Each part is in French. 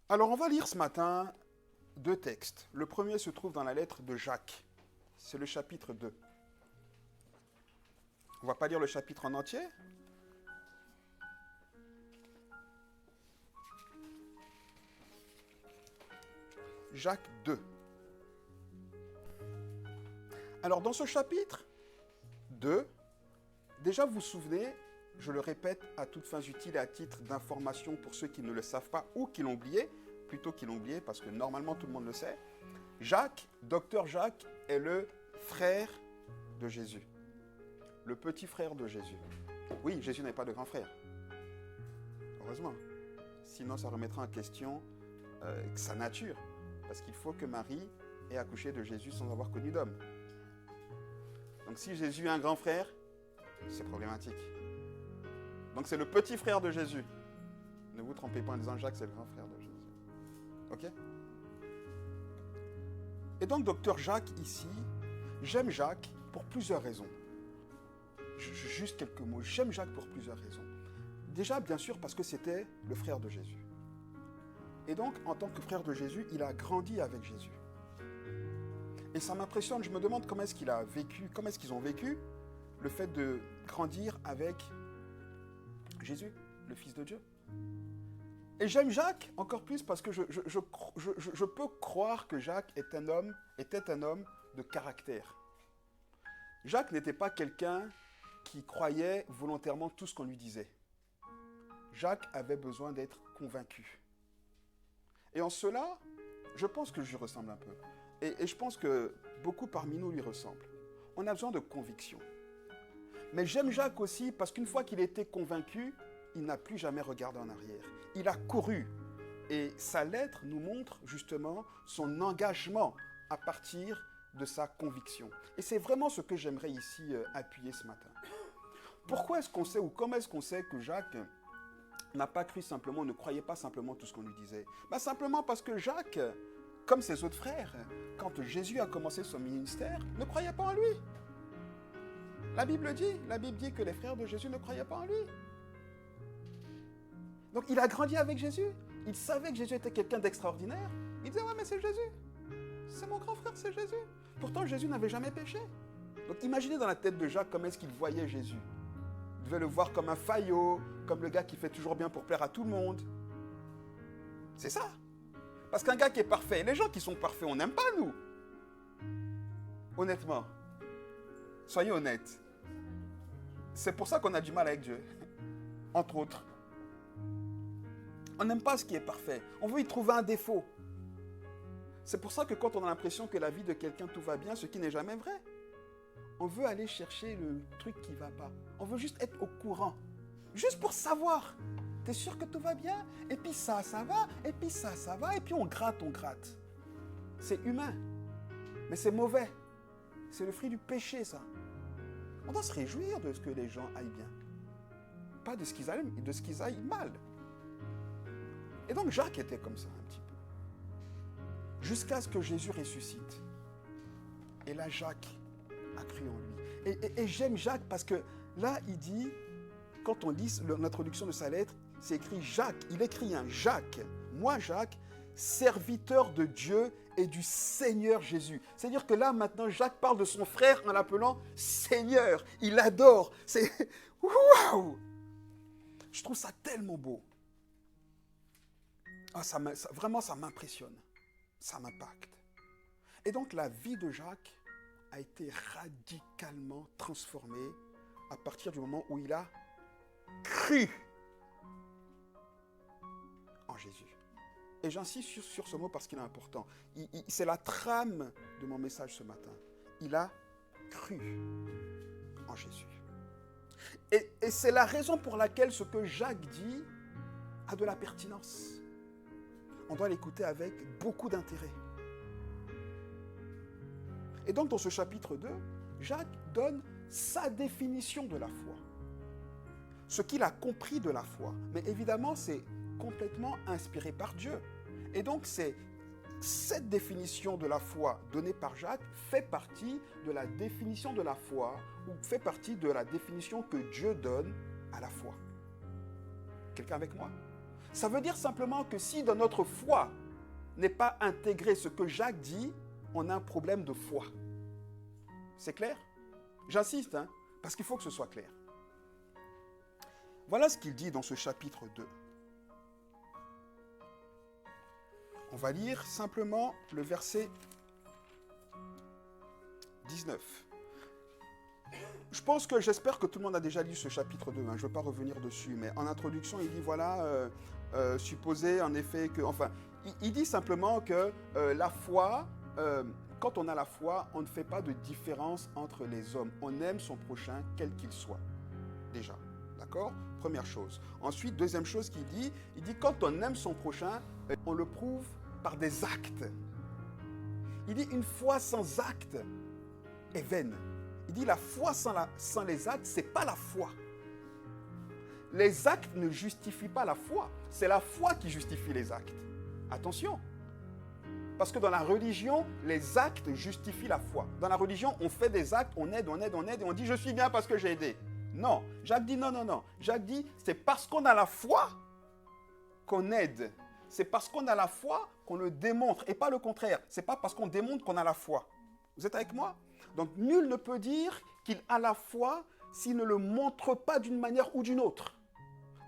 Alors, on va lire ce matin deux textes. Le premier se trouve dans la lettre de Jacques. C'est le chapitre 2. On ne va pas lire le chapitre en entier. Jacques 2. Alors, dans ce chapitre 2, déjà vous vous souvenez, je le répète à toutes fins utiles et à titre d'information pour ceux qui ne le savent pas ou qui l'ont oublié, plutôt qu'ils l'ont oublié parce que normalement tout le monde le sait, Jacques, docteur Jacques, est le frère de Jésus. Le petit frère de Jésus. Oui, Jésus n'est pas de grand frère. Heureusement. Sinon, ça remettra en question sa nature. Parce qu'il faut que Marie ait accouché de Jésus sans avoir connu d'homme. Donc si Jésus est un grand frère, c'est problématique. Donc c'est le petit frère de Jésus. Ne vous trompez pas en disant Jacques, c'est le grand frère de Jésus. Ok? Et donc, docteur Jacques, ici, j'aime Jacques pour plusieurs raisons. Juste quelques mots. J'aime Jacques pour plusieurs raisons. Déjà, bien sûr, parce que c'était le frère de Jésus. Et donc, en tant que frère de Jésus, il a grandi avec Jésus. Et ça m'impressionne, je me demande comment est-ce qu'il a vécu, comment est-ce qu'ils ont vécu le fait de grandir avec Jésus, le Fils de Dieu. Et j'aime Jacques encore plus parce que je peux croire que Jacques était un homme de caractère. Jacques n'était pas quelqu'un qui croyait volontairement tout ce qu'on lui disait. Jacques avait besoin d'être convaincu. Et en cela, je pense que je lui ressemble un peu. Et je pense que beaucoup parmi nous lui ressemblent. On a besoin de conviction. Mais j'aime Jacques aussi parce qu'une fois qu'il était convaincu, il n'a plus jamais regardé en arrière. Il a couru. Et sa lettre nous montre justement son engagement à partir de sa conviction. Et c'est vraiment ce que j'aimerais ici appuyer ce matin. Pourquoi est-ce qu'on sait ou comment est-ce qu'on sait que Jacques n'a pas cru simplement, ne croyait pas simplement tout ce qu'on lui disait? Simplement parce que Jacques, comme ses autres frères, quand Jésus a commencé son ministère, ne croyait pas en lui. La Bible dit que les frères de Jésus ne croyaient pas en lui. Donc il a grandi avec Jésus. Il savait que Jésus était quelqu'un d'extraordinaire. Il disait, ouais, mais c'est Jésus. C'est mon grand frère, c'est Jésus. Pourtant, Jésus n'avait jamais péché. Donc imaginez dans la tête de Jacques comment est-ce qu'il voyait Jésus. Il devait le voir comme un faillot, comme le gars qui fait toujours bien pour plaire à tout le monde. C'est ça. Parce qu'un gars qui est parfait, les gens qui sont parfaits, on n'aime pas, nous. Honnêtement. Soyez honnêtes. C'est pour ça qu'on a du mal avec Dieu. Entre autres. On n'aime pas ce qui est parfait. On veut y trouver un défaut. C'est pour ça que quand on a l'impression que la vie de quelqu'un tout va bien, ce qui n'est jamais vrai, on veut aller chercher le truc qui ne va pas. On veut juste être au courant. Juste pour savoir. T'es sûr que tout va bien? Et puis ça va. Et puis ça va. Et puis on gratte. C'est humain. Mais c'est mauvais. C'est le fruit du péché, ça. On doit se réjouir de ce que les gens aillent bien. Pas de ce qu'ils aillent mal. Et donc Jacques était comme ça un petit peu. Jusqu'à ce que Jésus ressuscite. Et là, Jacques a cru en lui. Et j'aime Jacques parce que là, il dit, quand on lit l'introduction de sa lettre, c'est écrit Jacques. Il écrit Jacques. Moi, Jacques, serviteur de Dieu et du Seigneur Jésus. C'est-à-dire que là, maintenant, Jacques parle de son frère en l'appelant Seigneur. Il l'adore. C'est... Waouh! Je trouve ça tellement beau. Vraiment, ça m'impressionne. Ça m'impacte. Et donc, la vie de Jacques a été radicalement transformée à partir du moment où il a cru en Jésus. Et j'insiste sur ce mot parce qu'il est important. C'est la trame de mon message ce matin. Il a cru en Jésus. Et c'est la raison pour laquelle ce que Jacques dit a de la pertinence. On doit l'écouter avec beaucoup d'intérêt. Et donc, dans ce chapitre 2, Jacques donne sa définition de la foi. Ce qu'il a compris de la foi. Mais évidemment, c'est complètement inspiré par Dieu. Et donc, cette définition de la foi donnée par Jacques fait partie de la définition de la foi, ou fait partie de la définition que Dieu donne à la foi. Quelqu'un avec moi? Ça veut dire simplement que si dans notre foi n'est pas intégré ce que Jacques dit, on a un problème de foi. C'est clair? J'insiste, hein, parce qu'il faut que ce soit clair. Voilà ce qu'il dit dans ce chapitre 2. On va lire simplement le verset 19. J'espère que tout le monde a déjà lu ce chapitre 2, hein, je ne veux pas revenir dessus, mais en introduction, il dit, voilà, supposez en effet que... Enfin, il dit simplement que la foi, quand on a la foi, on ne fait pas de différence entre les hommes. On aime son prochain, quel qu'il soit, déjà. D'accord? Première chose. Ensuite, deuxième chose qu'il dit, il dit quand on aime son prochain, on le prouve par des actes. Il dit une foi sans actes est vaine. Il dit la foi sans les actes, ce n'est pas la foi. Les actes ne justifient pas la foi. C'est la foi qui justifie les actes. Attention. Parce que dans la religion, les actes justifient la foi. Dans la religion, on fait des actes, on aide, et on dit je suis bien parce que j'ai aidé. Non, Jacques dit non. Jacques dit, c'est parce qu'on a la foi qu'on aide. C'est parce qu'on a la foi qu'on le démontre, et pas le contraire. C'est pas parce qu'on démontre qu'on a la foi. Vous êtes avec moi? Donc, nul ne peut dire qu'il a la foi s'il ne le montre pas d'une manière ou d'une autre.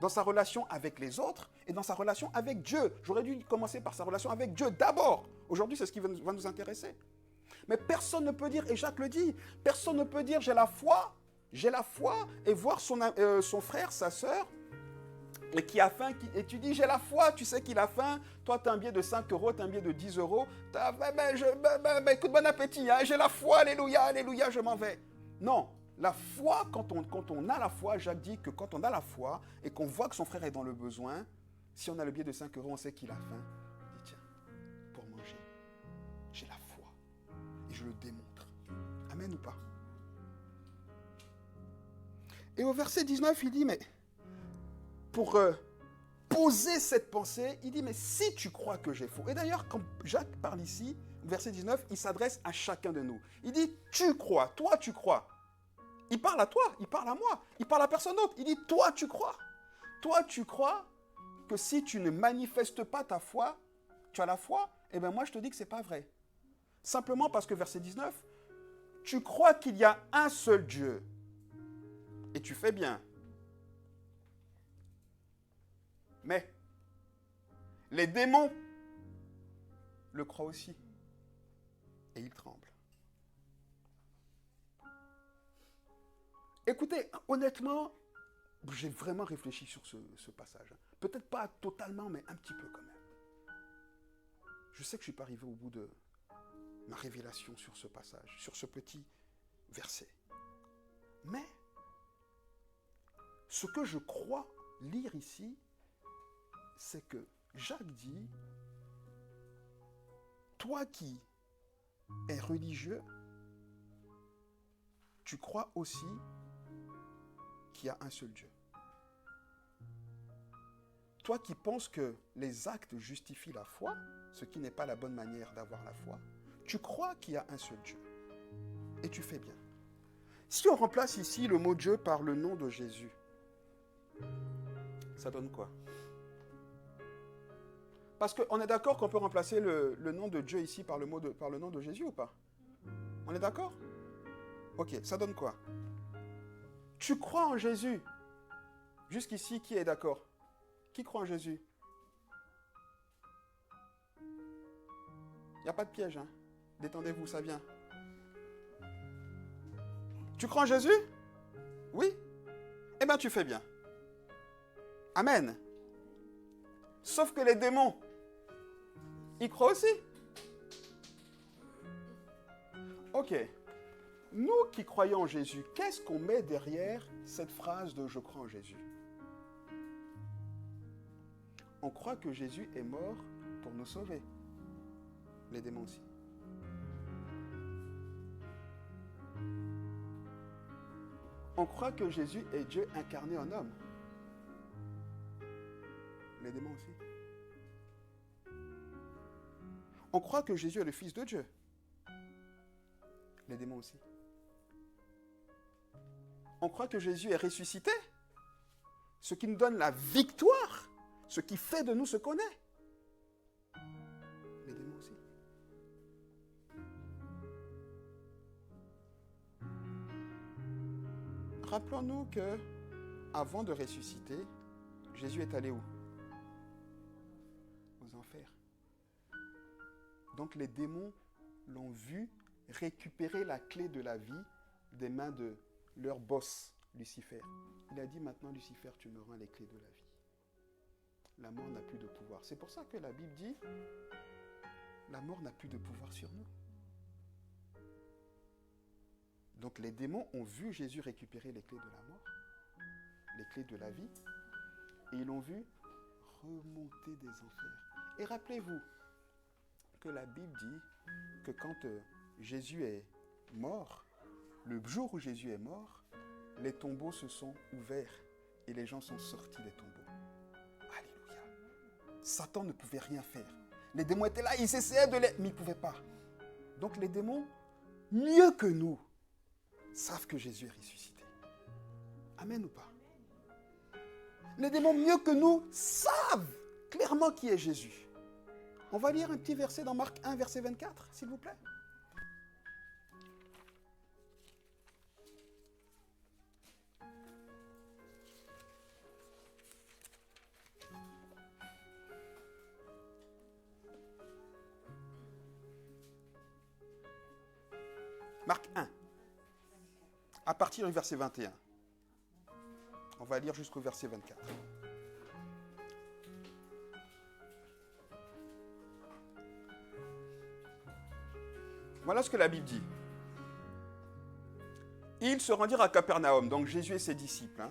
Dans sa relation avec les autres et dans sa relation avec Dieu. J'aurais dû commencer par sa relation avec Dieu d'abord. Aujourd'hui, c'est ce qui va nous intéresser. Mais personne ne peut dire, et Jacques le dit, personne ne peut dire j'ai la foi et voir son frère, sa sœur, et qui a faim, et tu dis j'ai la foi, tu sais qu'il a faim, toi tu as un billet de 5 €, tu as un billet de 10 €, écoute, bon appétit, hein, j'ai la foi, alléluia, je m'en vais. Non, la foi, quand on a la foi, Jacques dit que quand on a la foi et qu'on voit que son frère est dans le besoin, si on a le billet de 5 €, on sait qu'il a faim, on dit tiens, pour manger, j'ai la foi, et je le démontre. Amen ou pas? Et au verset 19, il dit, mais pour poser cette pensée, il dit, mais si tu crois que j'ai faux. Et d'ailleurs, quand Jacques parle ici, verset 19, il s'adresse à chacun de nous. Il dit, tu crois, toi tu crois. Il parle à toi, il parle à moi, il parle à personne d'autre. Il dit, toi tu crois. Toi tu crois que si tu ne manifestes pas ta foi, tu as la foi, eh bien moi je te dis que ce n'est pas vrai. Simplement parce que verset 19, tu crois qu'il y a un seul Dieu. Et tu fais bien. Mais les démons le croient aussi. Et ils tremblent. Écoutez, honnêtement, j'ai vraiment réfléchi sur ce passage. Peut-être pas totalement, mais un petit peu quand même. Je sais que je ne suis pas arrivé au bout de ma révélation sur ce passage, sur ce petit verset. Mais ce que je crois lire ici, c'est que Jacques dit, toi qui es religieux, tu crois aussi qu'il y a un seul Dieu. Toi qui penses que les actes justifient la foi, ce qui n'est pas la bonne manière d'avoir la foi, tu crois qu'il y a un seul Dieu. Et tu fais bien. Si on remplace ici le mot Dieu par le nom de Jésus, ça donne quoi? Parce qu'on est d'accord qu'on peut remplacer le nom de Dieu ici par le nom de Jésus ou pas? On est d'accord? Ok, ça donne quoi? Tu crois en Jésus? Jusqu'ici, qui est d'accord? Qui croit en Jésus? Il n'y a pas de piège, hein? Détendez-vous, ça vient. Tu crois en Jésus? Oui? Eh bien, tu fais bien. Amen. Sauf que les démons, ils croient aussi. Ok. Nous qui croyons en Jésus, qu'est-ce qu'on met derrière cette phrase de « je crois en Jésus » ? On croit que Jésus est mort pour nous sauver. Les démons aussi. On croit que Jésus est Dieu incarné en homme. Les démons aussi. On croit que Jésus est le Fils de Dieu. Les démons aussi. On croit que Jésus est ressuscité, ce qui nous donne la victoire Ce qui fait de nous ce qu'on est. Les démons aussi. Rappelons-nous que, avant de ressusciter, Jésus est allé où? Aux enfers. Donc les démons l'ont vu récupérer la clé de la vie des mains de leur boss, Lucifer. Il a dit maintenant, Lucifer, tu me rends les clés de la vie. La mort n'a plus de pouvoir. C'est pour ça que la Bible dit, la mort n'a plus de pouvoir sur nous. Donc les démons ont vu Jésus récupérer les clés de la mort, les clés de la vie, et ils l'ont vu remonter des enfers. Et rappelez-vous que la Bible dit que quand Jésus est mort, le jour où Jésus est mort, les tombeaux se sont ouverts et les gens sont sortis des tombeaux. Alléluia. Satan ne pouvait rien faire. Les démons étaient là, ils essayaient de les... mais ils ne pouvaient pas. Donc les démons, mieux que nous, savent que Jésus est ressuscité. Amen ou pas? Les démons, mieux que nous, savent clairement qui est Jésus. On va lire un petit verset dans Marc 1, verset 24, s'il vous plaît. Marc 1, à partir du verset 21. On va lire jusqu'au verset 24. Voilà ce que la Bible dit. Ils se rendirent à Capernaum, donc Jésus et ses disciples.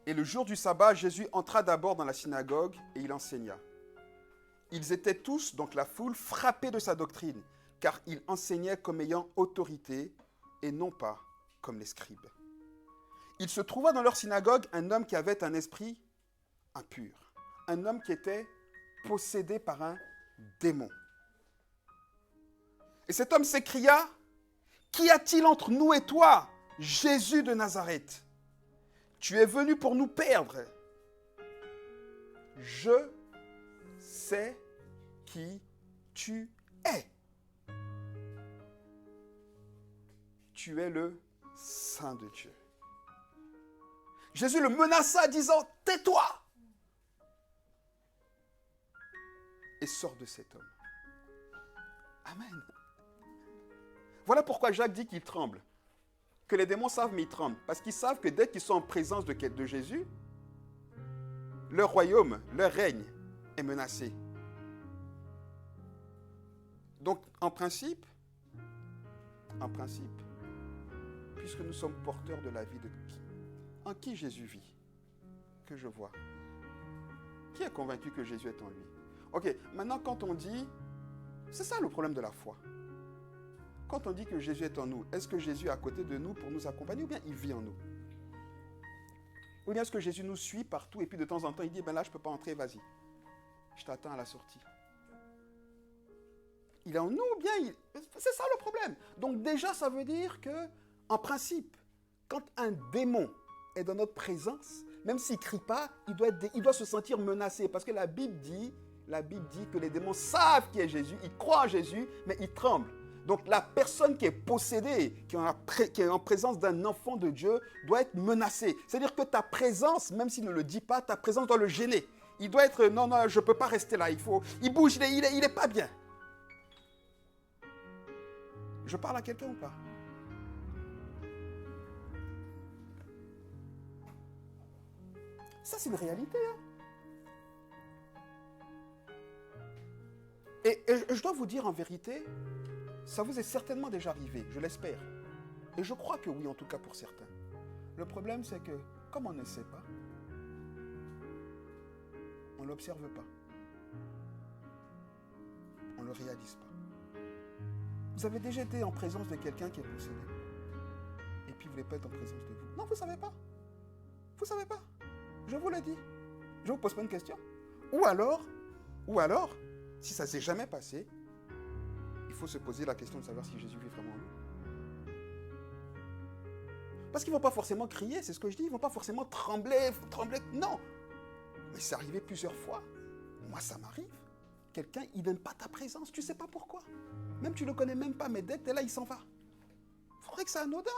Et le jour du sabbat, Jésus entra d'abord dans la synagogue et il enseigna. Ils étaient tous, donc la foule, frappés de sa doctrine, car il enseignait comme ayant autorité et non pas comme les scribes. Il se trouva dans leur synagogue un homme qui avait un esprit impur, un homme qui était possédé par un démon. Et cet homme s'écria, « Qu'y a-t-il entre nous et toi, Jésus de Nazareth? Tu es venu pour nous perdre. Je sais qui tu es. Tu es le Saint de Dieu. » Jésus le menaça, disant, « Tais-toi !» et sors de cet homme. Amen. Voilà pourquoi Jacques dit qu'il tremble. Que les démons savent, mais ils tremblent. Parce qu'ils savent que dès qu'ils sont en présence de Jésus, leur royaume, leur règne est menacé. Donc, en principe, puisque nous sommes porteurs de la vie de qui? En qui Jésus vit? Que je vois. Qui est convaincu que Jésus est en lui? Ok, maintenant quand on dit, c'est ça le problème de la foi. Quand on dit que Jésus est en nous, est-ce que Jésus est à côté de nous pour nous accompagner ou bien il vit en nous? Ou bien est-ce que Jésus nous suit partout et puis de temps en temps il dit, ben là je ne peux pas entrer, vas-y. Je t'attends à la sortie. Il est en nous ou bien c'est ça le problème. Donc déjà ça veut dire que, en principe, quand un démon est dans notre présence, même s'il ne crie pas, il doit se sentir menacé. Parce que la Bible dit que les démons savent qui est Jésus, ils croient en Jésus, mais ils tremblent. Donc la personne qui est possédée, qui est en présence d'un enfant de Dieu, doit être menacée. C'est-à-dire que ta présence, même s'il ne le dit pas, ta présence doit le gêner. Il doit être, non, je ne peux pas rester là, il bouge, il est pas bien. Je parle à quelqu'un ou pas? Ça, c'est une réalité. Et je dois vous dire en vérité, ça vous est certainement déjà arrivé, je l'espère. Et je crois que oui, en tout cas pour certains. Le problème, c'est que, comme on ne sait pas, on ne l'observe pas. On ne le réalise pas. Vous avez déjà été en présence de quelqu'un qui est possédé. Et puis vous ne voulez pas être en présence de vous. Non, vous ne savez pas. Vous ne savez pas. Je vous le dis. Je ne vous pose pas une question. Ou alors, si ça ne s'est jamais passé, il faut se poser la question de savoir si Jésus vit vraiment en nous. Parce qu'ils ne vont pas forcément crier, c'est ce que je dis, ils ne vont pas forcément trembler, non. Mais c'est arrivé plusieurs fois. Moi, ça m'arrive. Quelqu'un, il n'aime pas ta présence. Tu ne sais pas pourquoi. Même tu ne le connais même pas, mais dès que tu es là, il s'en va. Il faudrait que c'est anodin.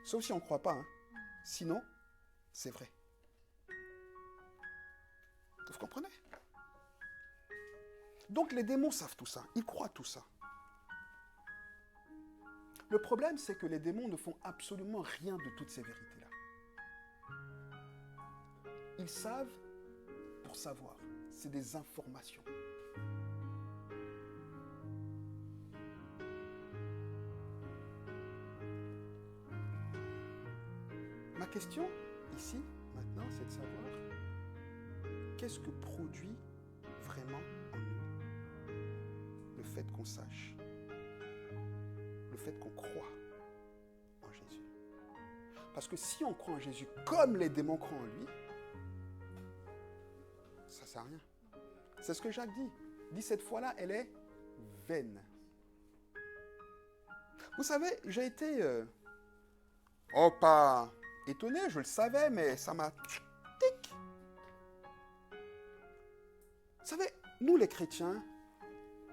Sauf si on ne croit pas. Hein. Sinon, c'est vrai. Vous comprenez? Donc les démons savent tout ça. Ils croient tout ça. Le problème, c'est que les démons ne font absolument rien de toutes ces vérités-là. Ils savent pour savoir. C'est des informations. Ma question, ici, maintenant, c'est de savoir qu'est-ce que produit vraiment en nous le fait qu'on sache, le fait qu'on croit en Jésus. Parce que si on croit en Jésus comme les démons croient en lui, ça ne sert à rien. C'est ce que Jacques dit. Il dit cette foi-là, elle est vaine. Vous savez, j'ai été, pas étonné, je le savais, mais ça m'a... Tic. Vous savez, nous les chrétiens,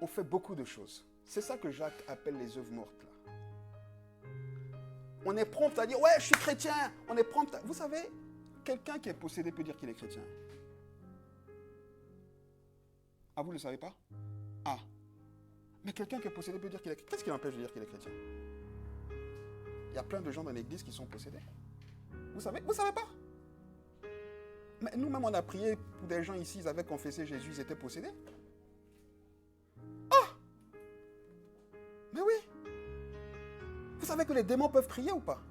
on fait beaucoup de choses. C'est ça que Jacques appelle les œuvres mortes. Là. On est prompt à dire, ouais, je suis chrétien. On est prompt à... Vous savez, quelqu'un qui est possédé peut dire qu'il est chrétien. Ah, vous ne le savez pas? Ah. Mais quelqu'un qui est possédé peut dire qu'il est chrétien. Qu'est-ce qui l'empêche de dire qu'il est chrétien? Il y a plein de gens dans l'église qui sont possédés. Vous savez pas? Mais nous-mêmes, on a prié pour des gens ici, ils avaient confessé Jésus, ils étaient possédés. Ah! Mais oui! Vous savez que les démons peuvent prier ou pas?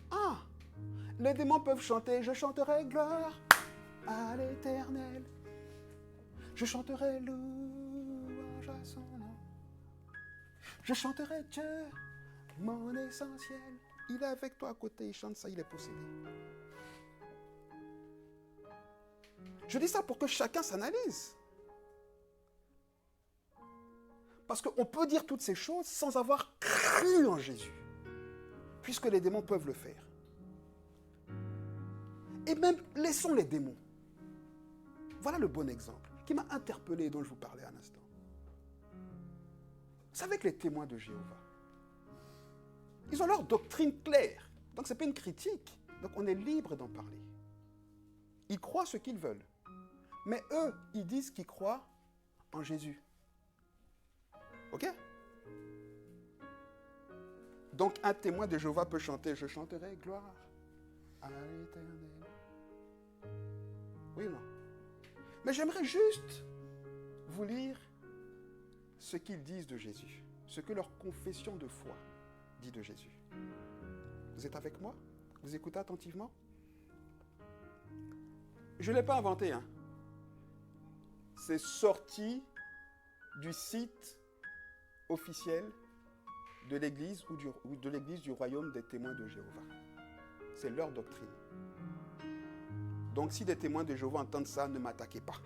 Ah! Les démons peuvent chanter, je chanterai gloire à l'Éternel. Je chanterai louange à son nom. Je chanterai Dieu, mon essentiel. Il est avec toi à côté, il chante ça, il est possédé. Je dis ça pour que chacun s'analyse. Parce qu'on peut dire toutes ces choses sans avoir cru en Jésus. Puisque les démons peuvent le faire. Et même, laissons les démons. Voilà le bon exemple qui m'a interpellé et dont je vous parlais un instant. Vous savez que les témoins de Jéhovah, ils ont leur doctrine claire. Donc ce n'est pas une critique. Donc on est libre d'en parler. Ils croient ce qu'ils veulent. Mais eux, ils disent qu'ils croient en Jésus. Ok? Donc un témoin de Jéhovah peut chanter « Je chanterai gloire à l'Éternel ». Oui ou non? Mais j'aimerais juste vous lire ce qu'ils disent de Jésus. Ce que leur confession de foi dit de Jésus. Vous êtes avec moi? Vous écoutez attentivement? Je ne l'ai pas inventé, hein. C'est sorti du site officiel de l'Église ou de l'Église du Royaume des témoins de Jéhovah. C'est leur doctrine. Donc si des témoins de Jéhovah entendent ça, ne m'attaquez pas.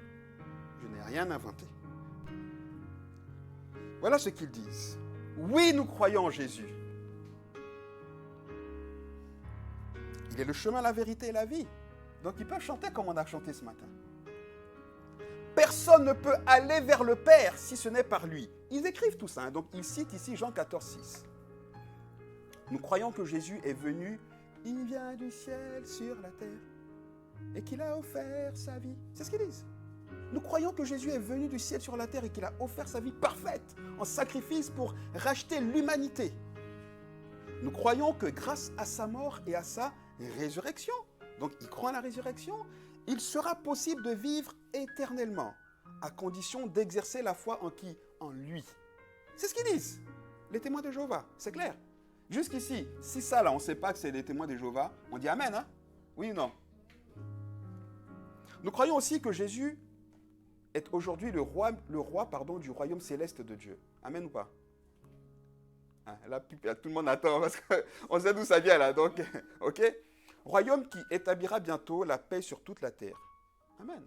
Je n'ai rien inventé. Voilà ce qu'ils disent. Oui, nous croyons en Jésus. Il est le chemin, la vérité et la vie. Donc ils peuvent chanter comme on a chanté ce matin. Personne ne peut aller vers le Père si ce n'est par lui. Ils écrivent tout ça. Hein. Donc ils citent ici Jean 14, 6. Nous croyons que Jésus est venu, il vient du ciel sur la terre et qu'il a offert sa vie. C'est ce qu'ils disent. Nous croyons que Jésus est venu du ciel sur la terre et qu'il a offert sa vie parfaite en sacrifice pour racheter l'humanité. Nous croyons que grâce à sa mort et à sa résurrection, donc ils croient à la résurrection, il sera possible de vivre éternellement, à condition d'exercer la foi en qui? En lui. C'est ce qu'ils disent, les témoins de Jéhovah, c'est clair. Jusqu'ici, si ça là, on ne sait pas que c'est des témoins de Jéhovah, on dit Amen, hein? Oui ou non? Nous croyons aussi que Jésus est aujourd'hui le roi du royaume céleste de Dieu. Amen ou pas? Ah, là, tout le monde attend parce qu'on sait d'où ça vient là, donc, ok? Royaume qui établira bientôt la paix sur toute la terre. Amen.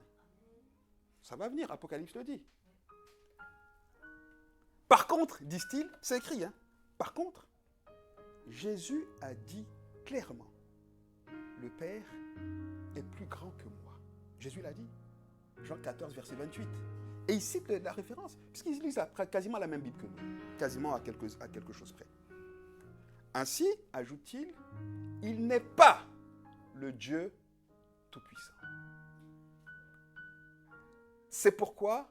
Ça va venir, Apocalypse le dit. Par contre, disent-ils, c'est écrit, hein? Par contre, Jésus a dit clairement le Père est plus grand que moi. Jésus l'a dit. Jean 14, verset 28. Et il cite la référence, puisqu'il lit quasiment la même Bible que nous, quasiment à quelque chose près. Ainsi, ajoute-t-il, il n'est pas le Dieu Tout-Puissant. C'est pourquoi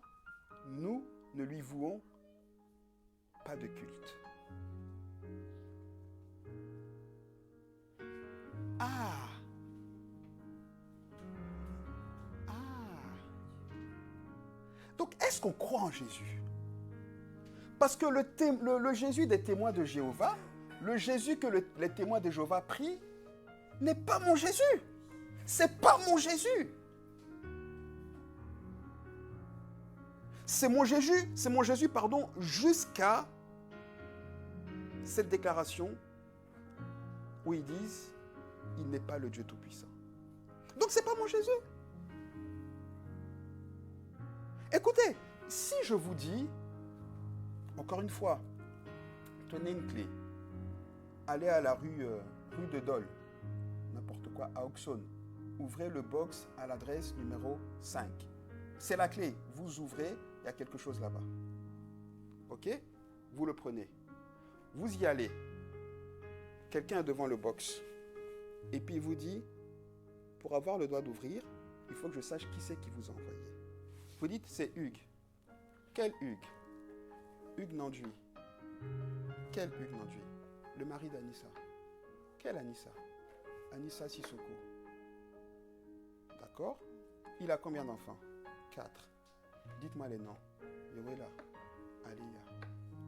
nous ne lui vouons pas de culte. Ah! Donc, est-ce qu'on croit en Jésus? Parce que le Jésus des témoins de Jéhovah, le Jésus que les témoins de Jéhovah prient, n'est pas mon Jésus. C'est pas mon Jésus. C'est mon Jésus, pardon, jusqu'à cette déclaration où ils disent, il n'est pas le Dieu Tout-Puissant. Donc, c'est pas mon Jésus. Écoutez, si je vous dis, encore une fois, tenez une clé, allez à la rue de Dole, n'importe quoi, à Auxonne, ouvrez le box à l'adresse numéro 5. C'est la clé, vous ouvrez, il y a quelque chose là-bas. Ok? Vous le prenez. Vous y allez. Quelqu'un est devant le box. Et puis il vous dit, pour avoir le droit d'ouvrir, il faut que je sache qui c'est qui vous a envoyé. Vous dites, c'est Hugues. Quel Hugues? Hugues Nanduy. Quel Hugues Nanduy? Le mari d'Anissa. Quelle Anissa? Anissa Sissoko. D'accord? Il a combien d'enfants? 4. Dites-moi les noms. Yowela, Alia,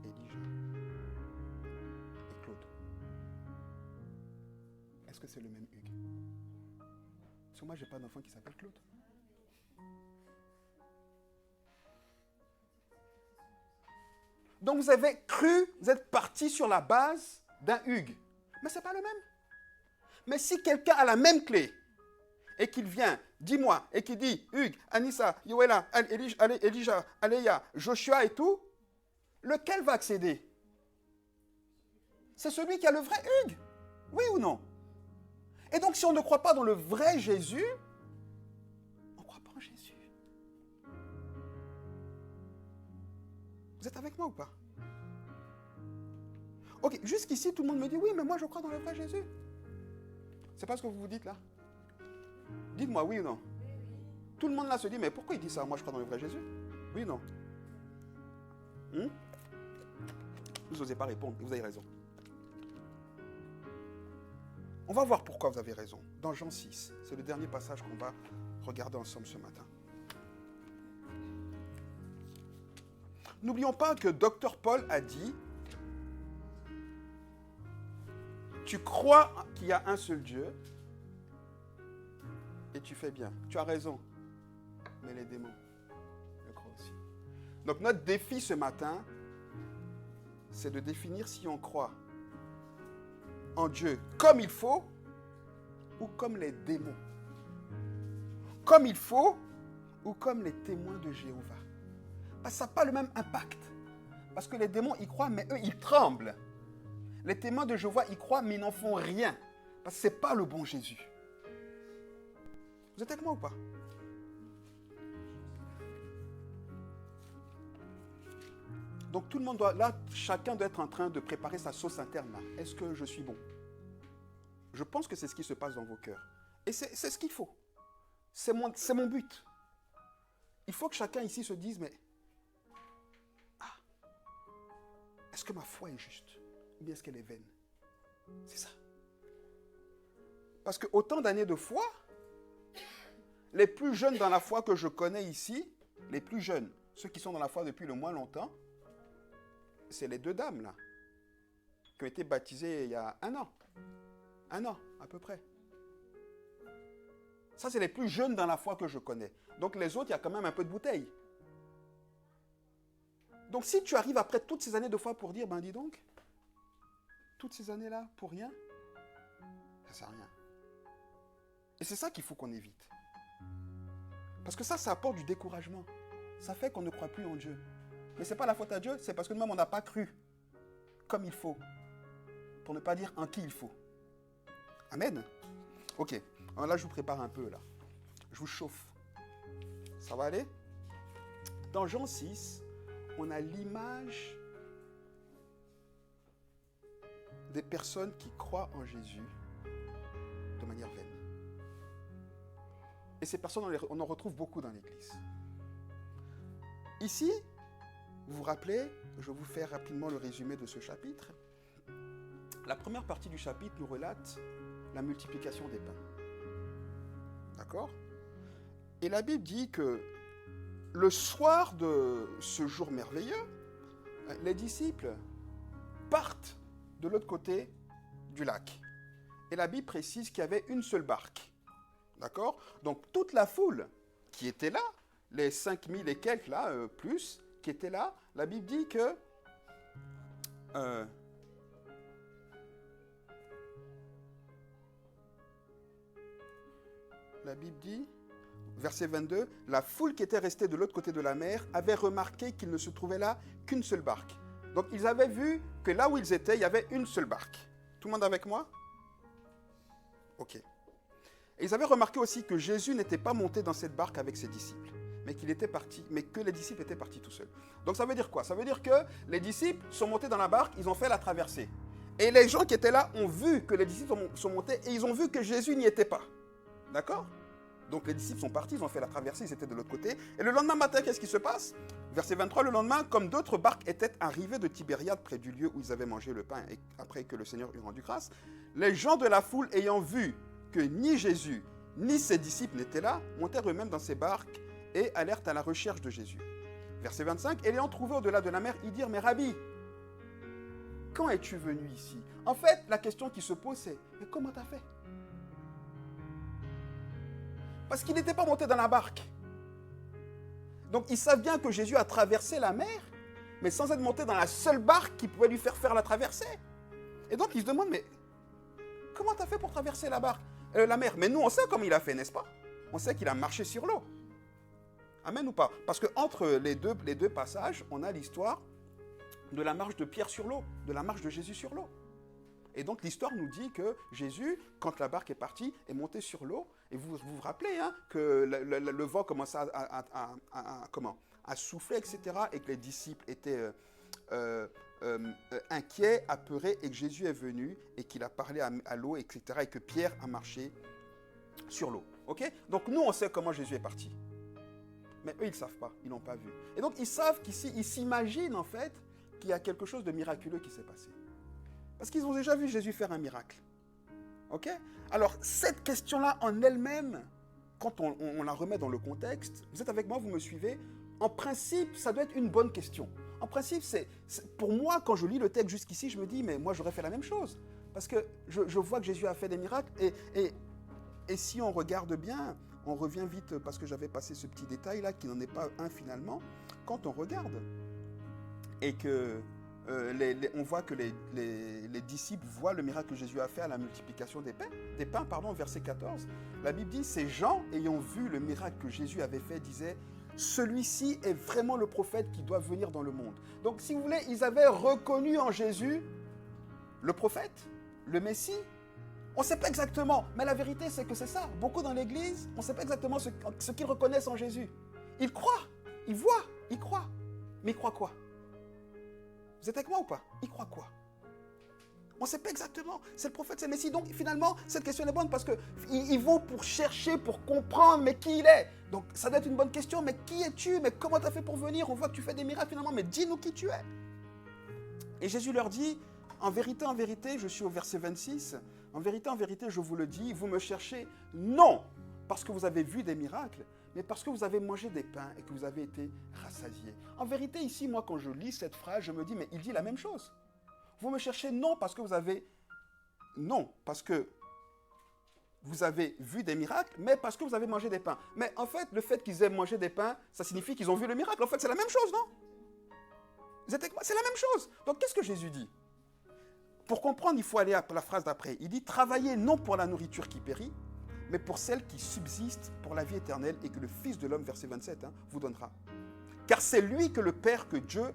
Elijah et Claude. Est-ce que c'est le même Hugues? Parce que moi, je n'ai pas d'enfant qui s'appelle Claude. Donc vous avez cru, vous êtes parti sur la base d'un Hugues. Mais ce n'est pas le même. Mais si quelqu'un a la même clé et qu'il vient, dis-moi, et qu'il dit Hugues, Anissa, Yoela, Elijah, Aleya, Joshua et tout, lequel va accéder? C'est celui qui a le vrai Hugues. Oui ou non? Et donc si on ne croit pas dans le vrai Jésus, on ne croit pas en Jésus. Vous êtes avec moi ou pas? Ok, jusqu'ici, tout le monde me dit, oui, mais moi je crois dans le vrai Jésus. C'est pas ce que vous vous dites là? Dites-moi oui ou non? Tout le monde là se dit, mais pourquoi il dit ça? Moi je crois dans le vrai Jésus. Oui ou non? Vous n'osez pas répondre, vous avez raison. On va voir pourquoi vous avez raison. Dans Jean 6, c'est le dernier passage qu'on va regarder ensemble ce matin. N'oublions pas que Dr Paul a dit, tu crois qu'il y a un seul Dieu et tu fais bien. Tu as raison, mais les démons le croient aussi. Donc notre défi ce matin, c'est de définir si on croit en Dieu comme il faut ou comme les démons. Comme il faut ou comme les témoins de Jéhovah. Parce que ça n'a pas le même impact. Parce que les démons y croient, mais eux, ils tremblent. Les témoins de Jéhovah y croient, mais ils n'en font rien. Parce que ce n'est pas le bon Jésus. Vous êtes avec moi ou pas? Donc tout le monde doit, là, chacun doit être en train de préparer sa sauce interne là. Est-ce que je suis bon? Je pense que c'est ce qui se passe dans vos cœurs. Et c'est ce qu'il faut. C'est mon but. Il faut que chacun ici se dise, mais est-ce que ma foi est juste? Ou bien est-ce qu'elle est vaine? C'est ça. Parce que autant d'années de foi, les plus jeunes dans la foi que je connais ici, les plus jeunes, ceux qui sont dans la foi depuis le moins longtemps, c'est les 2 dames là, qui ont été baptisées il y a 1 an. 1 an, à peu près. Ça, c'est les plus jeunes dans la foi que je connais. Donc les autres, il y a quand même un peu de bouteille. Donc si tu arrives après toutes ces années de foi pour dire, ben dis donc, toutes ces années-là, pour rien, ça ne sert à rien. Et c'est ça qu'il faut qu'on évite. Parce que ça apporte du découragement. Ça fait qu'on ne croit plus en Dieu. Mais ce n'est pas la faute à Dieu, c'est parce que nous-mêmes, on n'a pas cru comme il faut. Pour ne pas dire en qui il faut. Amen. Ok, alors là je vous prépare un peu là. Je vous chauffe. Ça va aller? Dans Jean 6, on a l'image des personnes qui croient en Jésus de manière vaine. Et ces personnes, on en retrouve beaucoup dans l'Église. Ici, vous vous rappelez, je vais vous faire rapidement le résumé de ce chapitre. La première partie du chapitre nous relate la multiplication des pains. D'accord? Et la Bible dit que le soir de ce jour merveilleux, les disciples partent de l'autre côté du lac. Et la Bible précise qu'il y avait une seule barque. D'accord? Donc toute la foule qui était là, les 5000 et quelques là, plus, qui étaient là, la Bible dit que la Bible dit, verset 22, la foule qui était restée de l'autre côté de la mer avait remarqué qu'il ne se trouvait là qu'une seule barque. Donc ils avaient vu que là où ils étaient, il y avait une seule barque. Tout le monde avec moi? Ok. Et ils avaient remarqué aussi que Jésus n'était pas monté dans cette barque avec ses disciples, mais qu'il était parti, mais que les disciples étaient partis tout seuls. Donc ça veut dire quoi? Ça veut dire que les disciples sont montés dans la barque, ils ont fait la traversée. Et les gens qui étaient là ont vu que les disciples sont montés et ils ont vu que Jésus n'y était pas. D'accord? Donc les disciples sont partis, ils ont fait la traversée, ils étaient de l'autre côté. Et le lendemain matin, qu'est-ce qui se passe? Verset 23, le lendemain, comme d'autres barques étaient arrivées de Tibériade près du lieu où ils avaient mangé le pain et après que le Seigneur eut rendu grâce, les gens de la foule ayant vu que ni Jésus ni ses disciples n'étaient là, montèrent eux-mêmes dans ces barques et allèrent à la recherche de Jésus. Verset 25, et l'ayant trouvé au-delà de la mer, ils dirent, mais Rabbi, quand es-tu venu ici? En fait, la question qui se pose, c'est, mais comment t'as fait? Parce qu'il n'était pas monté dans la barque. Donc ils savent bien que Jésus a traversé la mer, mais sans être monté dans la seule barque qui pouvait lui faire la traversée. Et donc ils se demandent, mais comment tu as fait pour traverser la mer? Mais nous, on sait comment il a fait, n'est-ce pas? On sait qu'il a marché sur l'eau. Amen ou pas? Parce qu'entre les deux passages, on a l'histoire de la marche de Pierre sur l'eau, de la marche de Jésus sur l'eau. Et donc l'histoire nous dit que Jésus, quand la barque est partie, est monté sur l'eau. Et vous vous rappelez hein, que le vent commençait à souffler, etc. Et que les disciples étaient inquiets, apeurés, et que Jésus est venu et qu'il a parlé à l'eau, etc. Et que Pierre a marché sur l'eau. Okay? Donc nous, on sait comment Jésus est parti. Mais eux, ils ne savent pas, ils n'ont pas vu. Et donc ils savent qu'ici, ils s'imaginent en fait qu'il y a quelque chose de miraculeux qui s'est passé. Parce qu'ils ont déjà vu Jésus faire un miracle. Ok? Alors, cette question-là en elle-même, quand on la remet dans le contexte, vous êtes avec moi, vous me suivez? En principe, ça doit être une bonne question. En principe, pour moi, quand je lis le texte jusqu'ici, je me dis, mais moi, j'aurais fait la même chose. Parce que je vois que Jésus a fait des miracles. Et si on regarde bien, on revient vite, parce que j'avais passé ce petit détail-là, qui n'en est pas un finalement. Quand on regarde, et que... on voit que les disciples voient le miracle que Jésus a fait à la multiplication des pains, verset 14. La Bible dit, ces gens ayant vu le miracle que Jésus avait fait, disaient, celui-ci est vraiment le prophète qui doit venir dans le monde. Donc si vous voulez, ils avaient reconnu en Jésus le prophète, le Messie. On ne sait pas exactement, mais la vérité c'est que c'est ça. Beaucoup dans l'église, on ne sait pas exactement ce qu'ils reconnaissent en Jésus. Ils croient, ils voient, ils croient. Mais ils croient quoi? Vous êtes avec moi ou pas? Ils croient quoi? On ne sait pas exactement. C'est le prophète, c'est le Messie. Donc finalement, cette question est bonne parce qu'ils vont pour chercher, pour comprendre, mais qui il est. Donc ça doit être une bonne question. Mais qui es-tu? Mais comment tu as fait pour venir? On voit que tu fais des miracles finalement, mais dis-nous qui tu es. Et Jésus leur dit, en vérité, je suis au verset 26, en vérité, je vous le dis, vous me cherchez non parce que vous avez vu des miracles, mais parce que vous avez mangé des pains et que vous avez été rassasiés. En vérité, ici, moi, quand je lis cette phrase, je me dis, mais il dit la même chose. Vous me cherchez non parce que vous avez... Non, parce que vous avez vu des miracles, mais parce que vous avez mangé des pains. Mais en fait, le fait qu'ils aient mangé des pains, ça signifie qu'ils ont vu le miracle. En fait, c'est la même chose, non? Vous êtes avec moi? C'est la même chose. Donc, qu'est-ce que Jésus dit? Pour comprendre, il faut aller à la phrase d'après. Il dit, travaillez non pour la nourriture qui périt, mais pour celle qui subsiste pour la vie éternelle et que le Fils de l'homme, verset 27, vous donnera. Car c'est lui que le Père, que Dieu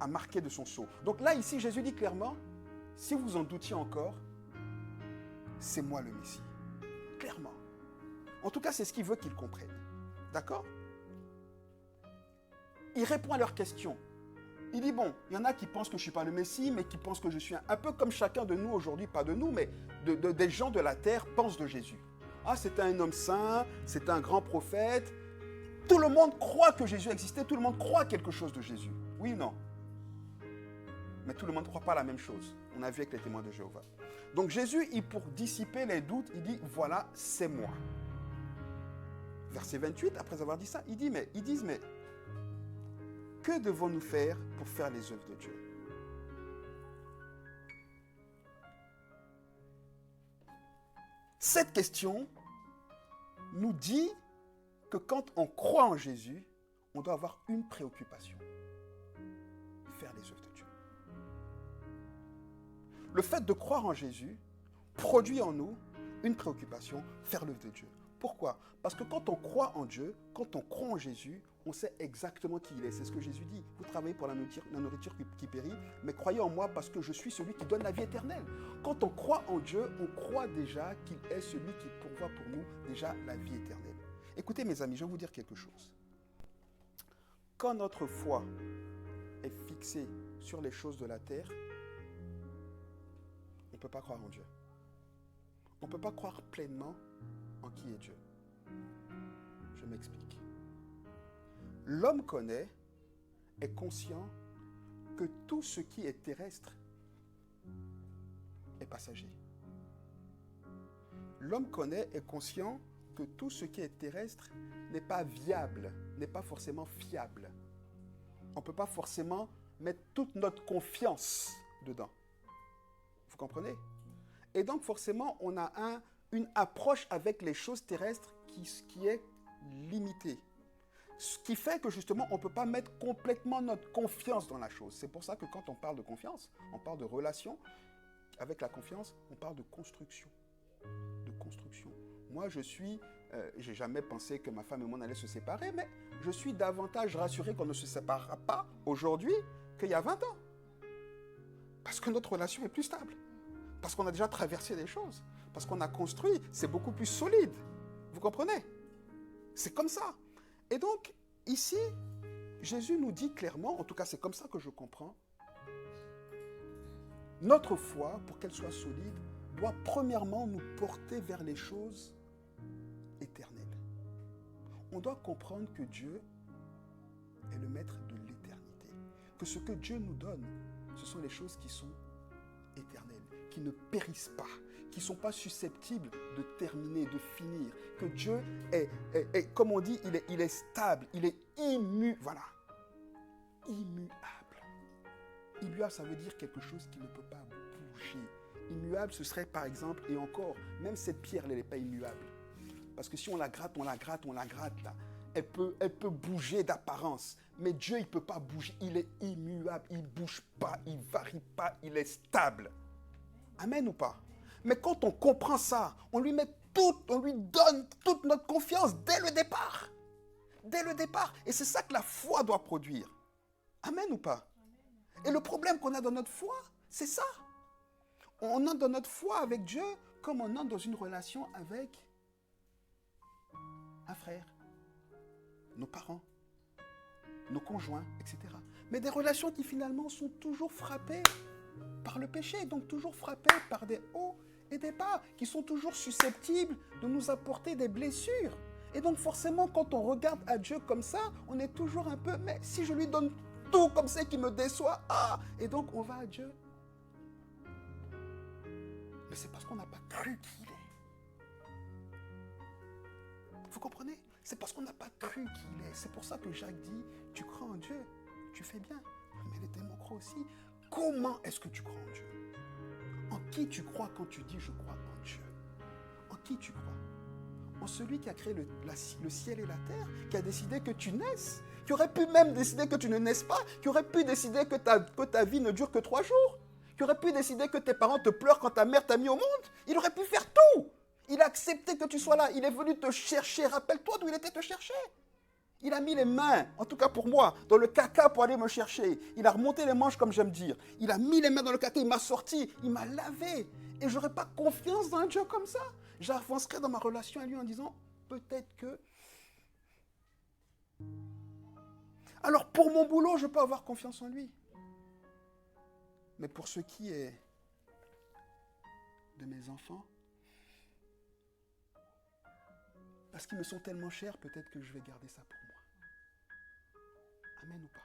a marqué de son sceau. Donc là, ici, Jésus dit clairement, si vous en doutiez encore, c'est moi le Messie. clairement. En tout cas, c'est ce qu'il veut qu'ils comprennent. D'accord? Il répond à leurs questions. Il dit, bon, il y en a qui pensent que je ne suis pas le Messie, mais qui pensent que je suis un peu comme chacun de nous aujourd'hui, pas de nous, mais des gens de la terre pensent de Jésus. Ah, c'était un homme saint, c'était un grand prophète. Tout le monde croit que Jésus existait, tout le monde croit quelque chose de Jésus. Oui ou non? Mais tout le monde ne croit pas la même chose. On a vu avec les témoins de Jéhovah. Donc Jésus, pour dissiper les doutes, il dit, voilà, c'est moi. Verset 28, après avoir dit ça, ils disent, mais que devons-nous faire pour faire les œuvres de Dieu? Cette question nous dit que quand on croit en Jésus, on doit avoir une préoccupation. Faire les œuvres de Dieu. Le fait de croire en Jésus produit en nous une préoccupation, faire l'œuvre de Dieu. Pourquoi? Parce que quand on croit en Dieu, quand on croit en Jésus, on sait exactement qui il est. C'est ce que Jésus dit. Vous travaillez pour la nourriture qui périt, mais croyez en moi parce que je suis celui qui donne la vie éternelle. Quand on croit en Dieu, on croit déjà qu'il est celui qui pourvoit pour nous déjà la vie éternelle. Écoutez mes amis, je vais vous dire quelque chose. Quand notre foi est fixée sur les choses de la terre, on ne peut pas croire en Dieu. On ne peut pas croire pleinement en qui est Dieu. Je m'explique. L'homme connaît, est conscient que tout ce qui est terrestre est passager. L'homme connaît, est conscient que tout ce qui est terrestre n'est pas viable, n'est pas forcément fiable. On ne peut pas forcément mettre toute notre confiance dedans. Vous comprenez? Et donc forcément, on a une approche avec les choses terrestres qui est limitée. Ce qui fait que justement, on ne peut pas mettre complètement notre confiance dans la chose. C'est pour ça que quand on parle de confiance, on parle de relation. Avec la confiance, on parle de construction. De construction. Moi, j'ai jamais pensé que ma femme et moi on allait se séparer, mais je suis davantage rassuré qu'on ne se séparera pas aujourd'hui qu'il y a 20 ans. Parce que notre relation est plus stable. Parce qu'on a déjà traversé des choses. Parce qu'on a construit, c'est beaucoup plus solide. Vous comprenez? C'est comme ça. Et donc, ici, Jésus nous dit clairement, en tout cas c'est comme ça que je comprends, notre foi, pour qu'elle soit solide, doit premièrement nous porter vers les choses éternelles. On doit comprendre que Dieu est le maître de l'éternité. Que ce que Dieu nous donne, ce sont les choses qui sont éternelles, qui ne périssent pas, qui ne sont pas susceptibles de terminer, de finir. Que Dieu est comme on dit, il est stable, il est immuable. Immuable, ça veut dire quelque chose qui ne peut pas bouger. Immuable, ce serait par exemple, et encore, même cette pierre, elle n'est pas immuable. Parce que si on la gratte, là, elle peut bouger d'apparence. Mais Dieu, il ne peut pas bouger. Il est immuable, il ne bouge pas, il ne varie pas, il est stable. Amen ou pas? Mais quand on comprend ça, on lui donne toute notre confiance dès le départ. Dès le départ. Et c'est ça que la foi doit produire. Amen ou pas? Et le problème qu'on a dans notre foi, c'est ça. On entre dans notre foi avec Dieu comme on entre dans une relation avec un frère, nos parents, nos conjoints, etc. Mais des relations qui finalement sont toujours frappées par le péché, donc toujours frappées par des hauts et des bas, qui sont toujours susceptibles de nous apporter des blessures. Et donc forcément, quand on regarde à Dieu comme ça, on est toujours un peu, mais si je lui donne tout comme ça qui me déçoit, et donc on va à Dieu. Mais c'est parce qu'on n'a pas cru qu'il est. Vous comprenez? C'est parce qu'on n'a pas cru qu'il est. C'est pour ça que Jacques dit, tu crois en Dieu, tu fais bien. Mais les démons croient aussi. Comment est-ce que tu crois en Dieu? En qui tu crois quand tu dis je crois en Dieu? En qui tu crois? En celui qui a créé le ciel et la terre, qui a décidé que tu naisses, qui aurait pu même décider que tu ne naisses pas, qui aurait pu décider que ta vie ne dure que 3 jours, qui aurait pu décider que tes parents te pleurent quand ta mère t'a mis au monde. Il aurait pu faire tout. Il a accepté que tu sois là. Il est venu te chercher. Rappelle-toi d'où il était te chercher. Il a mis les mains, en tout cas pour moi, dans le caca pour aller me chercher. Il a remonté les manches, comme j'aime dire. Il a mis les mains dans le caca, il m'a sorti, il m'a lavé. Et je n'aurais pas confiance dans un Dieu comme ça. J'avancerai dans ma relation à lui en disant, peut-être que... Alors pour mon boulot, je peux avoir confiance en lui. Mais pour ce qui est de mes enfants, parce qu'ils me sont tellement chers, peut-être que je vais garder ça pour moi. Amen ou pas?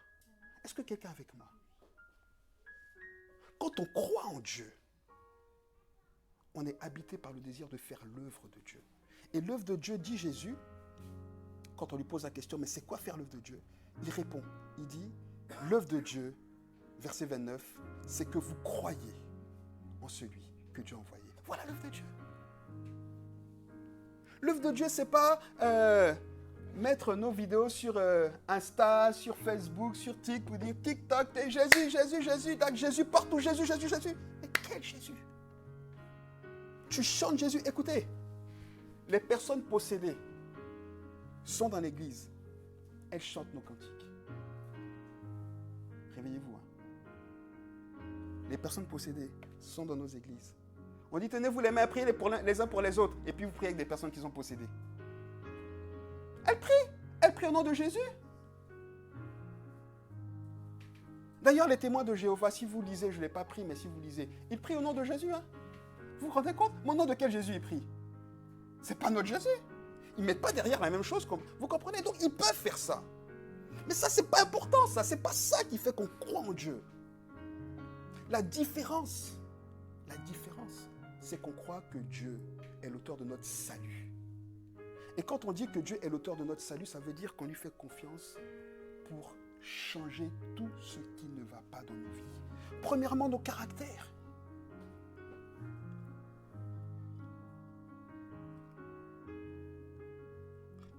Est-ce que quelqu'un est avec moi? Quand on croit en Dieu, on est habité par le désir de faire l'œuvre de Dieu. Et l'œuvre de Dieu, dit Jésus, quand on lui pose la question, mais c'est quoi faire l'œuvre de Dieu? Il répond, il dit, l'œuvre de Dieu, verset 29, c'est que vous croyez en celui que Dieu a envoyé. Voilà l'œuvre de Dieu. L'œuvre de Dieu, c'est pas mettre nos vidéos sur Insta, sur Facebook, sur TikTok, dire TikTok, Jésus, Jésus, Jésus, Jésus partout, Jésus, Jésus, Jésus. Mais quel Jésus? Tu chantes Jésus. Écoutez, les personnes possédées sont dans l'église. Elles chantent nos cantiques. Réveillez-vous. Hein. Les personnes possédées sont dans nos églises. On dit, tenez-vous les mains, priez les uns pour les autres. Et puis vous priez avec des personnes qui sont possédées. Elles prient. Elles prient au nom de Jésus. D'ailleurs, les témoins de Jéhovah, si vous lisez, je ne l'ai pas pris, mais si vous lisez, ils prient au nom de Jésus. Hein. Vous vous rendez compte? Au nom de quel Jésus ils prient? Ce n'est pas notre Jésus. Ils ne mettent pas derrière la même chose. Vous comprenez? Donc, ils peuvent faire ça. Mais ça, ce n'est pas important. Ça, ce n'est pas ça qui fait qu'on croit en Dieu. La différence, c'est qu'on croit que Dieu est l'auteur de notre salut. Et quand on dit que Dieu est l'auteur de notre salut, ça veut dire qu'on lui fait confiance pour changer tout ce qui ne va pas dans nos vies. Premièrement, nos caractères.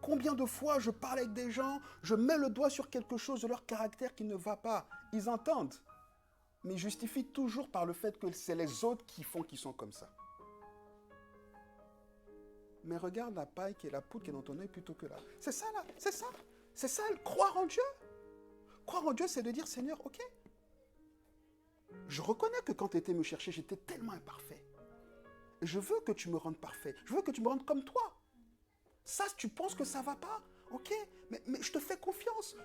Combien de fois je parle avec des gens, je mets le doigt sur quelque chose de leur caractère qui ne va pas. Ils entendent, mais ils justifient toujours par le fait que c'est les autres qui font qu'ils sont comme ça. Mais regarde la paille qui est la poudre qui est dans ton œil plutôt que là. C'est ça là, c'est ça. C'est ça, croire en Dieu. Croire en Dieu, c'est de dire, Seigneur, ok. Je reconnais que quand tu étais me chercher, j'étais tellement imparfait. Je veux que tu me rendes parfait. Je veux que tu me rendes comme toi. Ça, tu penses que ça ne va pas? Ok, mais je te fais confiance.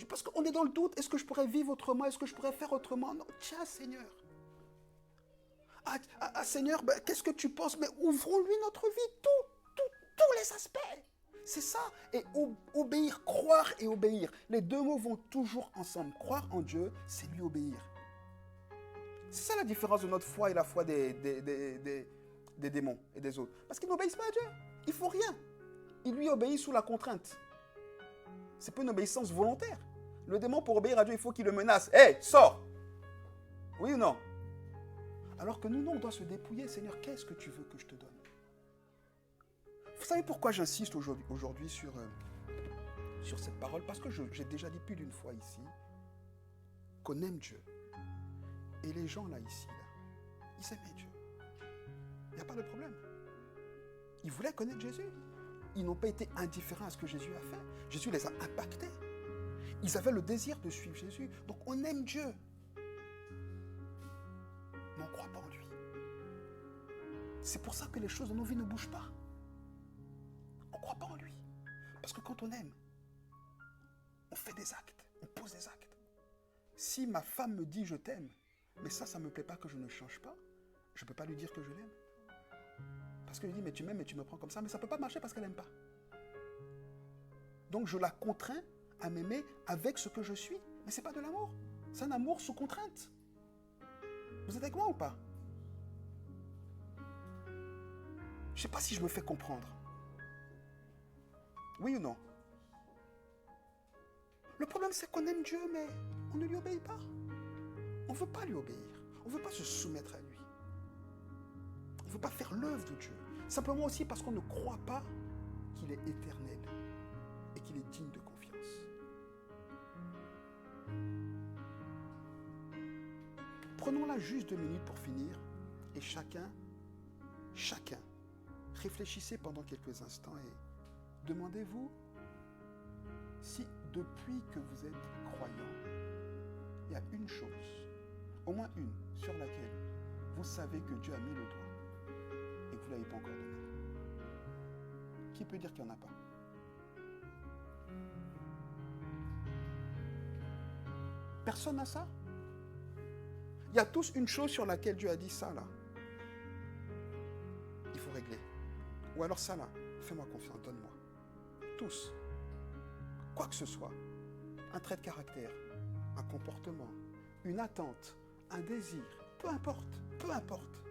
Parce qu'on est dans le doute. Est-ce que je pourrais vivre autrement? Est-ce que je pourrais faire autrement? Non, tiens, Seigneur. Seigneur, ben, qu'est-ce que tu penses? Mais ouvrons-lui notre vie, tous les aspects. C'est ça. Et obéir, croire et obéir. Les deux mots vont toujours ensemble. Croire en Dieu, c'est lui obéir. C'est ça la différence de notre foi et la foi des démons et des autres. Parce qu'ils n'obéissent pas à Dieu. Ils ne font rien. Ils lui obéissent sous la contrainte. C'est pas une obéissance volontaire. Le démon, pour obéir à Dieu, il faut qu'il le menace. Hé, sors! Oui ou non? Alors que nous, non, on doit se dépouiller. Seigneur, qu'est-ce que tu veux que je te donne? Vous savez pourquoi j'insiste aujourd'hui sur cette parole? Parce que j'ai déjà dit plus d'une fois ici qu'on aime Dieu. Et les gens là, ici, là, ils aimaient Dieu. Il n'y a pas de problème. Ils voulaient connaître Jésus. Ils n'ont pas été indifférents à ce que Jésus a fait. Jésus les a impactés. Ils avaient le désir de suivre Jésus. Donc on aime Dieu. Mais on ne croit pas en lui. C'est pour ça que les choses dans nos vies ne bougent pas. On ne croit pas en lui. Parce que quand on aime, on fait des actes. On pose des actes. Si ma femme me dit je t'aime, mais ça ne me plaît pas que je ne change pas, je ne peux pas lui dire que je l'aime. Parce qu'elle dit, mais tu m'aimes, mais tu me prends comme ça. Mais ça ne peut pas marcher parce qu'elle n'aime pas. Donc je la contrains à m'aimer avec ce que je suis. Mais ce n'est pas de l'amour. C'est un amour sous contrainte. Vous êtes avec moi ou pas? Je ne sais pas si je me fais comprendre. Oui ou non? Le problème, c'est qu'on aime Dieu, mais on ne lui obéit pas. On ne veut pas lui obéir. On ne veut pas se soumettre à lui. On ne veut pas faire l'œuvre de Dieu. Simplement aussi parce qu'on ne croit pas qu'il est éternel et qu'il est digne de confiance. Prenons-la juste 2 minutes pour finir et chacun, réfléchissez pendant quelques instants et demandez-vous si depuis que vous êtes croyant, il y a une chose, au moins une, sur laquelle vous savez que Dieu a mis le doigt et que vous ne l'avez pas encore donné. Qui peut dire qu'il n'y en a pas? Personne n'a ça? Il y a tous une chose sur laquelle Dieu a dit ça là. Il faut régler. Ou alors ça là, fais-moi confiance, donne-moi. Tous. Quoi que ce soit. Un trait de caractère, un comportement, une attente, un désir, peu importe, peu importe,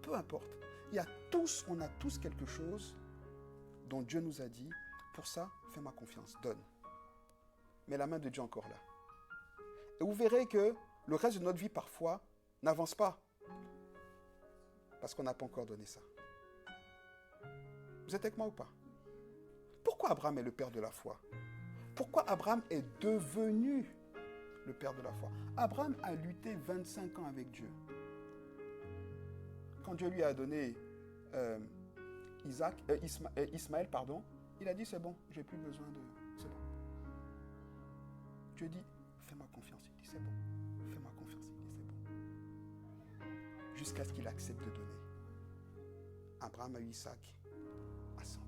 peu importe. On a tous quelque chose dont Dieu nous a dit, pour ça, fais-moi confiance, donne. Mais la main de Dieu est encore là. Et vous verrez que le reste de notre vie, parfois, n'avance pas. Parce qu'on n'a pas encore donné ça. Vous êtes avec moi ou pas? Pourquoi Abraham est le père de la foi? Pourquoi Abraham est devenu le père de la foi? Abraham a lutté 25 ans avec Dieu. Quand Dieu lui a donné Ismaël, il a dit c'est bon, j'ai plus besoin de... C'est bon. Dieu dit, fais-moi confiance. Il dit c'est bon. Fais-moi confiance. Il dit c'est bon. Jusqu'à ce qu'il accepte de donner. Abraham a eu Isaac à 100 ans.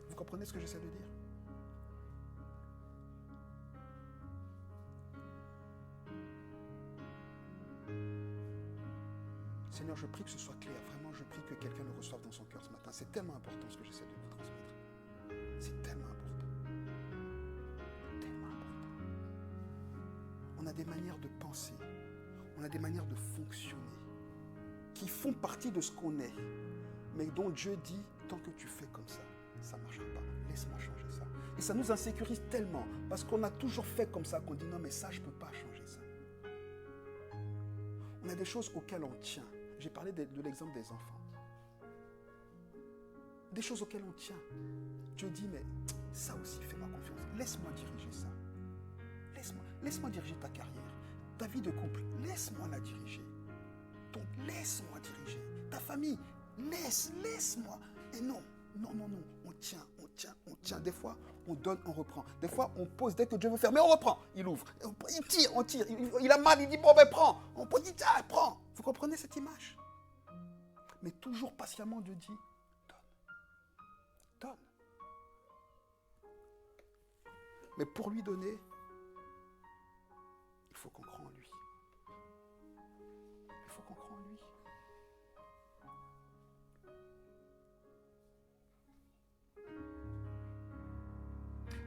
Vous comprenez ce que j'essaie de dire? Seigneur, je prie que ce soit clair. Vraiment, je prie que quelqu'un le reçoive dans son cœur ce matin. C'est tellement important ce que j'essaie de vous transmettre. C'est tellement important. Tellement important. On a des manières de penser. On a des manières de fonctionner qui font partie de ce qu'on est. Mais dont Dieu dit, tant que tu fais comme ça ne marchera pas. Laisse-moi changer ça. Et ça nous insécurise tellement parce qu'on a toujours fait comme ça qu'on dit, non mais ça, je ne peux pas changer ça. On a des choses auxquelles on tient. J'ai parlé de l'exemple des enfants. Des choses auxquelles on tient. Dieu dit, mais ça aussi, fais-moi confiance. Laisse-moi diriger ça. Laisse-moi diriger ta carrière. Ta vie de couple, laisse-moi la diriger. Donc, laisse-moi diriger. Ta famille, laisse-moi. Et non. On tient. Des fois, on donne, on reprend. Des fois, on pose dès que Dieu veut faire. Mais on reprend. Il ouvre. Il tire, on tire. Il a mal, il dit, bon, ben prends. On peut dire, tiens, prends. Vous comprenez cette image? Mais toujours patiemment, Dieu dit, donne. Mais pour lui donner, il faut qu'on croie en lui. Il faut qu'on croie en lui.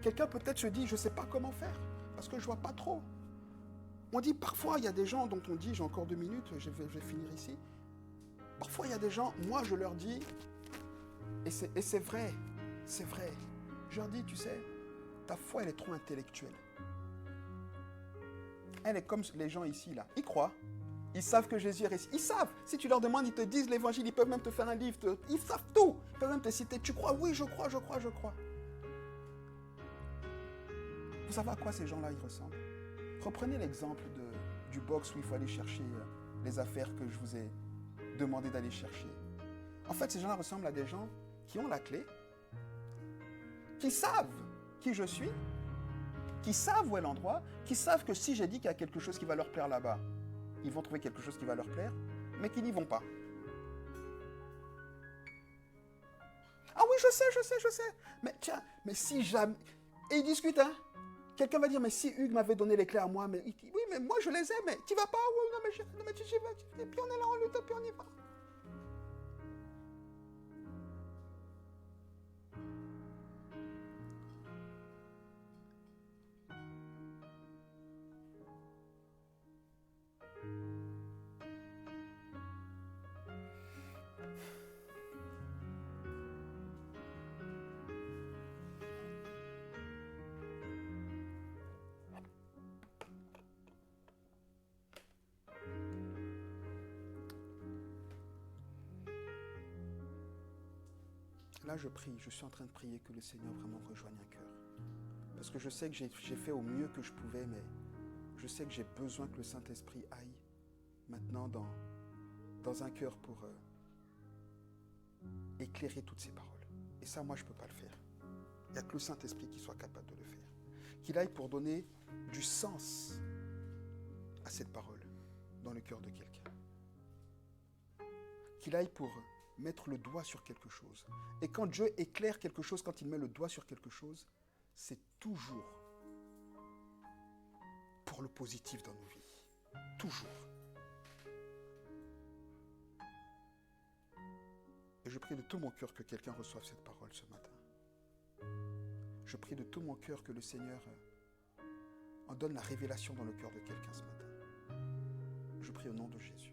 Quelqu'un peut-être se dit, je ne sais pas comment faire, parce que je ne vois pas trop. On dit parfois, il y a des gens dont on dit, j'ai encore 2 minutes, je vais finir ici. Parfois, il y a des gens, moi je leur dis, et c'est vrai, je leur dis, tu sais, ta foi, elle est trop intellectuelle. Elle est comme les gens ici, là. Ils croient, ils savent que Jésus est ressuscité. Ils savent, si tu leur demandes, ils te disent l'évangile, ils peuvent même te faire un livre, ils savent tout. Ils peuvent même te citer, tu crois? Oui, je crois. Vous savez à quoi ces gens-là, ils ressemblent? Reprenez l'exemple du box où il faut aller chercher les affaires que je vous ai demandé d'aller chercher. En fait, ces gens-là ressemblent à des gens qui ont la clé, qui savent qui je suis, qui savent où est l'endroit, qui savent que si j'ai dit qu'il y a quelque chose qui va leur plaire là-bas, ils vont trouver quelque chose qui va leur plaire, mais qui n'y vont pas. Ah oui, je sais. Mais tiens, mais si jamais... Et ils discutent, hein. Quelqu'un va dire, mais si Hugues m'avait donné les clés à moi, mais il dit, oui, mais moi je les ai, mais tu vas pas, oui, non, mais j'y vais, et puis on est là, on lutte, et puis on y va. Là, je prie, je suis en train de prier que le Seigneur vraiment rejoigne un cœur. Parce que je sais que j'ai fait au mieux que je pouvais, mais je sais que j'ai besoin que le Saint-Esprit aille maintenant dans un cœur pour éclairer toutes ces paroles. Et ça, moi, je ne peux pas le faire. Il n'y a que le Saint-Esprit qui soit capable de le faire. Qu'il aille pour donner du sens à cette parole dans le cœur de quelqu'un. Qu'il aille pour mettre le doigt sur quelque chose. Et quand Dieu éclaire quelque chose, quand il met le doigt sur quelque chose, c'est toujours pour le positif dans nos vies. Toujours. Et je prie de tout mon cœur que quelqu'un reçoive cette parole ce matin. Je prie de tout mon cœur que le Seigneur en donne la révélation dans le cœur de quelqu'un ce matin. Je prie au nom de Jésus.